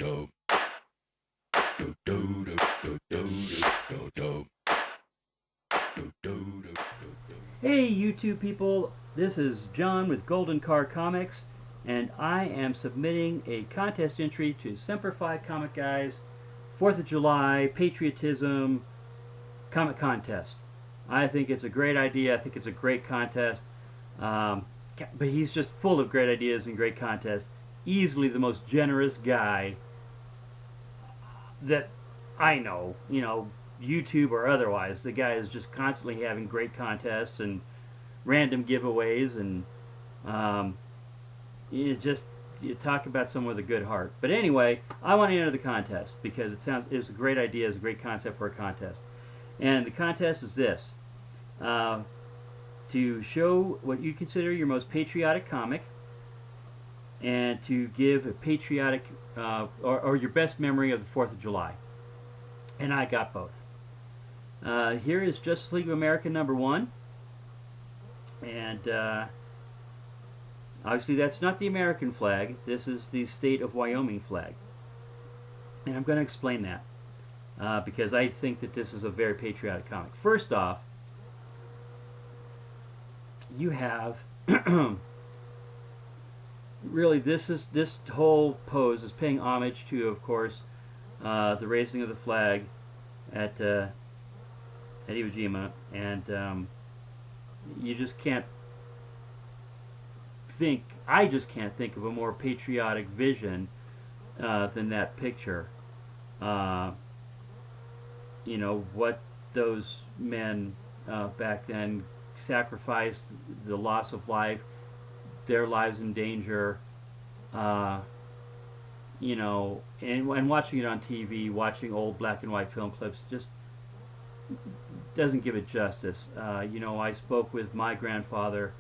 Hey YouTube people, this is John with Golden Car Comics, and I am submitting a contest entry to Semper Comic Guys 4th of July Patriotism Comic Contest. I think it's a great idea, I think it's a great contest, but he's just full of great ideas and great contests. Easily the most generous guy that I know, YouTube or otherwise. The guy is just constantly having great contests and random giveaways, and you talk about someone with a good heart. But anyway, I want to enter the contest because it's a great idea, it's a great concept for a contest. And the contest is this: to show what you consider your most patriotic comic, and to give a patriotic or your best memory of the 4th of July. And I got both. Here is Justice League of America #1, and obviously that's not the American flag, this is the state of Wyoming flag. And I'm going to explain that because I think that this is a very patriotic comic. First off, you have really this whole pose is paying homage to, of course, the raising of the flag at Iwo Jima, and you just can't think. I just can't think of a more patriotic vision than that picture. What those men back then sacrificed, the loss of life, their lives in danger, and watching it on TV, watching old black and white film clips, just doesn't give it justice. I spoke with my grandfather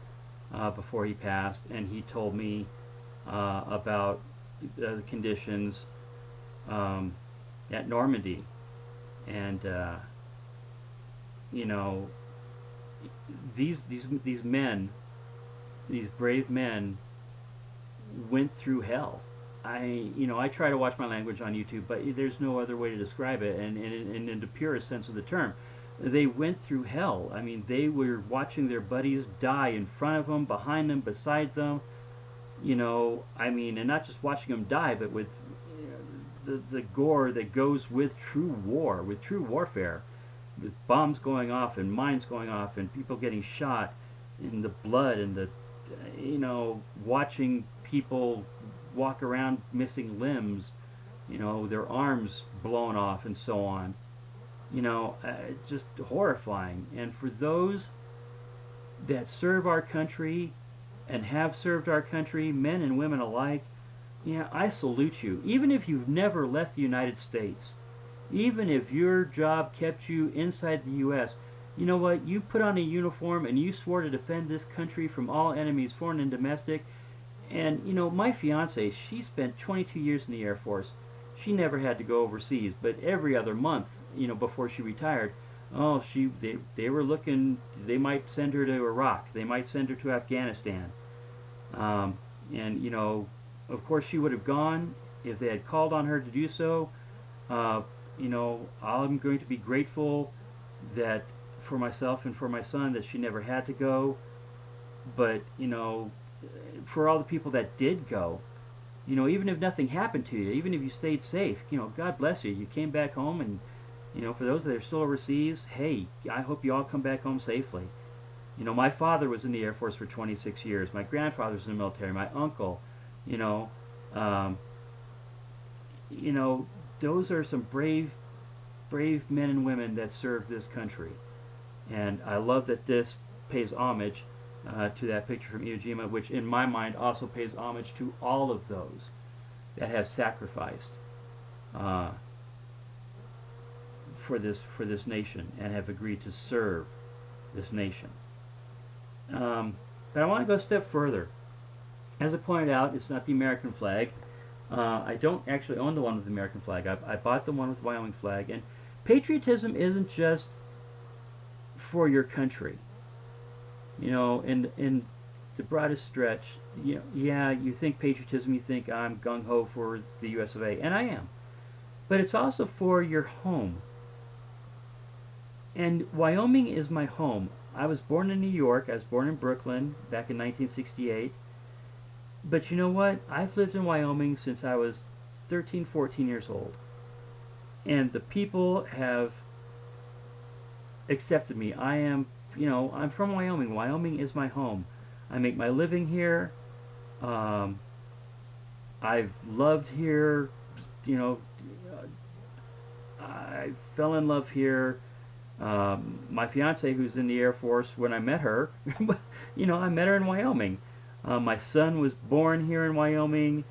before he passed, and he told me about the conditions at Normandy, and these men, these brave men, went through hell. I try to watch my language on YouTube, but there's no other way to describe it, and in the purest sense of the term. They went through hell. I mean, they were watching their buddies die in front of them, behind them, beside them, and not just watching them die, but with the gore that goes with true war, with true warfare, with bombs going off and mines going off and people getting shot, and the blood and the, watching people walk around missing limbs, their arms blown off and so on. Just horrifying. And for those that serve our country and have served our country, men and women alike, I salute you. Even if you've never left the United States, even if your job kept you inside the U.S., you know what? You put on a uniform and you swore to defend this country from all enemies, foreign and domestic. And, my fiance, she spent 22 years in the Air Force. She never had to go overseas, but every other month, before she retired, they were looking, they might send her to Iraq, they might send her to Afghanistan. And, of course she would have gone if they had called on her to do so. I'm going to be grateful that for myself and for my son that she never had to go. But, for all the people that did go, even if nothing happened to you, even if you stayed safe, God bless you. You came back home, and, for those that are still overseas, hey, I hope you all come back home safely. My father was in the Air Force for 26 years. My grandfather was in the military. My uncle, those are some brave men and women that served this country. And I love that this pays homage to that picture from Iwo Jima, which in my mind also pays homage to all of those that have sacrificed for this nation and have agreed to serve this nation. But I want to go a step further. As I pointed out, it's not the American flag. I don't actually own the one with the American flag. I bought the one with the Wyoming flag. And patriotism isn't just for your country. And the broadest stretch, yeah, you think patriotism, you think I'm gung ho for the U.S. of A., and I am. But it's also for your home. And Wyoming is my home. I was born in New York. I was born in Brooklyn back in 1968. But you know what? I've lived in Wyoming since I was 13, 14 years old. And the people have accepted me. I'm from Wyoming. Wyoming is my home. I make my living here. Um, I've loved here. You know, I fell in love here. My fiance, who's in the Air Force, when I met her, I met her in Wyoming. My son was born here in Wyoming.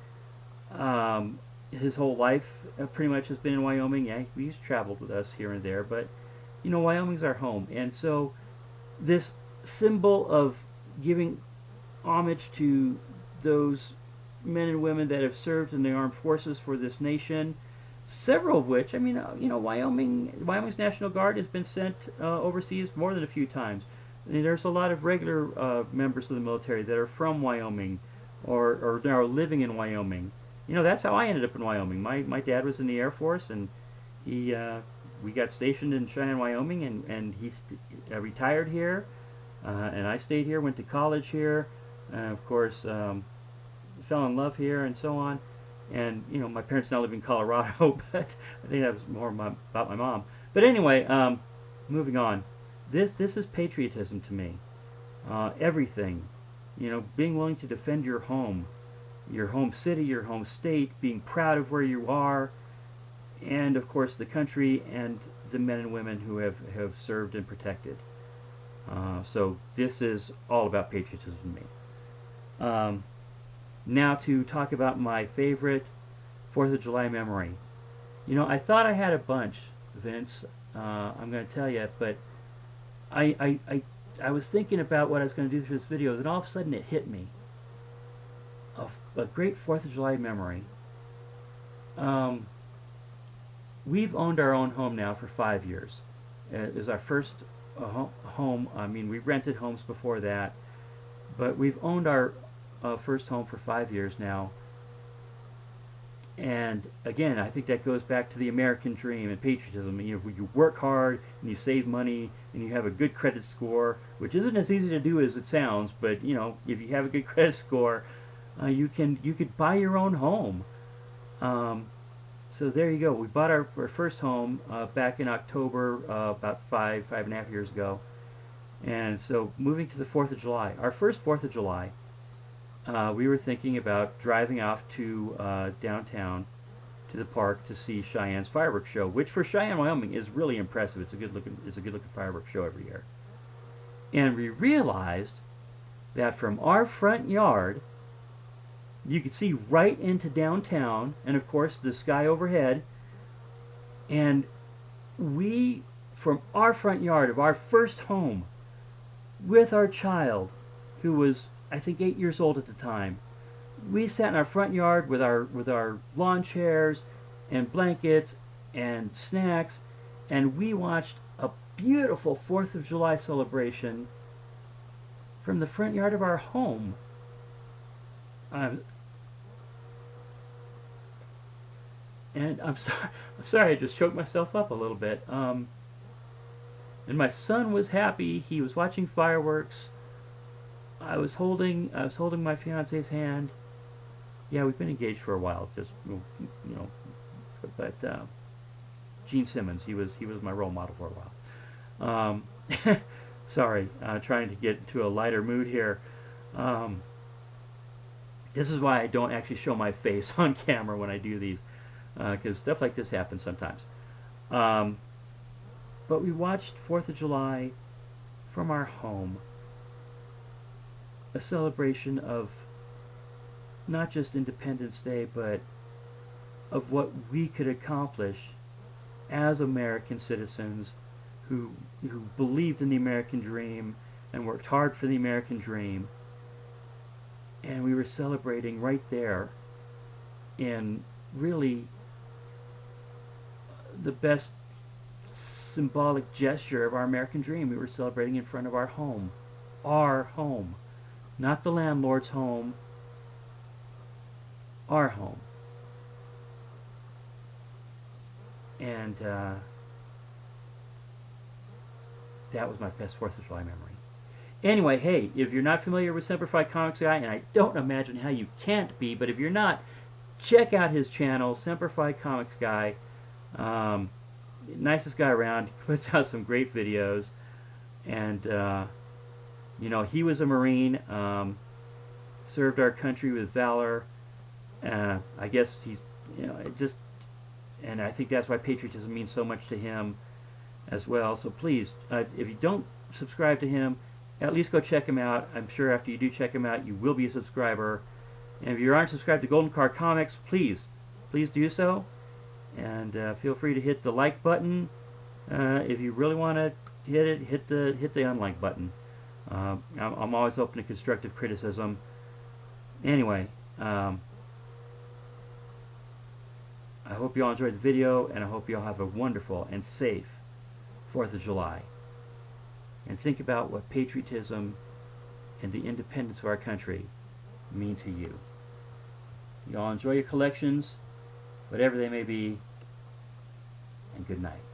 His whole life pretty much has been in Wyoming. Yeah, he's traveled with us here and there, but Wyoming's our home. And so this symbol of giving homage to those men and women that have served in the armed forces for this nation, several of which, Wyoming's National Guard has been sent overseas more than a few times. There's a lot of regular members of the military that are from Wyoming or are living in Wyoming. That's how I ended up in Wyoming. My dad was in the Air Force, and we got stationed in Cheyenne, Wyoming, and he retired here, and I stayed here, went to college here, and of course fell in love here, and so on. And my parents now live in Colorado, but I think that was more about my mom. But anyway, moving on. This is patriotism to me. Everything, being willing to defend your home city, your home state, being proud of where you are, and of course the country and the men and women who have served and protected. So this is all about patriotism to me. Now to talk about my favorite 4th of July memory. I thought I had a bunch, Vince. I'm going to tell you, but I was thinking about what I was going to do for this video, and all of a sudden it hit me. A great 4th of July memory. We've owned our own home now for 5 years. It was our first home. I mean, we rented homes before that, but we've owned our first home for 5 years now. And again, I think that goes back to the American dream and patriotism. You work hard and you save money and you have a good credit score, which isn't as easy to do as it sounds. But if you have a good credit score, you could buy your own home. So there you go. We bought our first home back in October, about 5.5 years ago. And so moving to the 4th of July, our first 4th of July. We were thinking about driving off to downtown to the park to see Cheyenne's fireworks show, which for Cheyenne, Wyoming is really impressive. It's a good looking fireworks show every year. And we realized that from our front yard, you could see right into downtown, and of course the sky overhead. And we, from our front yard of our first home, with our child, who was I think 8 years old at the time, we sat in our front yard with our lawn chairs and blankets and snacks, and we watched a beautiful 4th of July celebration from the front yard of our home. And I'm sorry, I just choked myself up a little bit. And my son was happy. He was watching fireworks. I was holding my fiance's hand. Yeah, we've been engaged for a while. But Gene Simmons, he was my role model for a while. Sorry, trying to get into a lighter mood here. This is why I don't actually show my face on camera when I do these, because stuff like this happens sometimes. But we watched 4th of July from our home. A celebration of not just Independence Day, but of what we could accomplish as American citizens who believed in the American dream and worked hard for the American dream. And we were celebrating right there in really the best symbolic gesture of our American dream. We were celebrating in front of our home. Our home. not the landlord's home, our home. And that was my best 4th of July memory. Anyway, hey, if you're not familiar with Semper Comics Guy, and I don't imagine how you can't be, but if you're not, check out his channel, Semper Comics Guy. Nicest guy around. He puts out some great videos. And, you know, he was a Marine, served our country with valor. I guess he's, you know, it just, and I think that's why patriotism means so much to him as well. So please, if you don't subscribe to him, at least go check him out. I'm sure after you do check him out, you will be a subscriber. And if you aren't subscribed to Golden Car Comics, please do so. And feel free to hit the like button. If you really want to hit it, hit the unlike button. I'm always open to constructive criticism. Anyway, I hope you all enjoyed the video, and I hope you all have a wonderful and safe 4th of July. And think about what patriotism and the independence of our country mean to you. You all enjoy your collections, whatever they may be, and good night.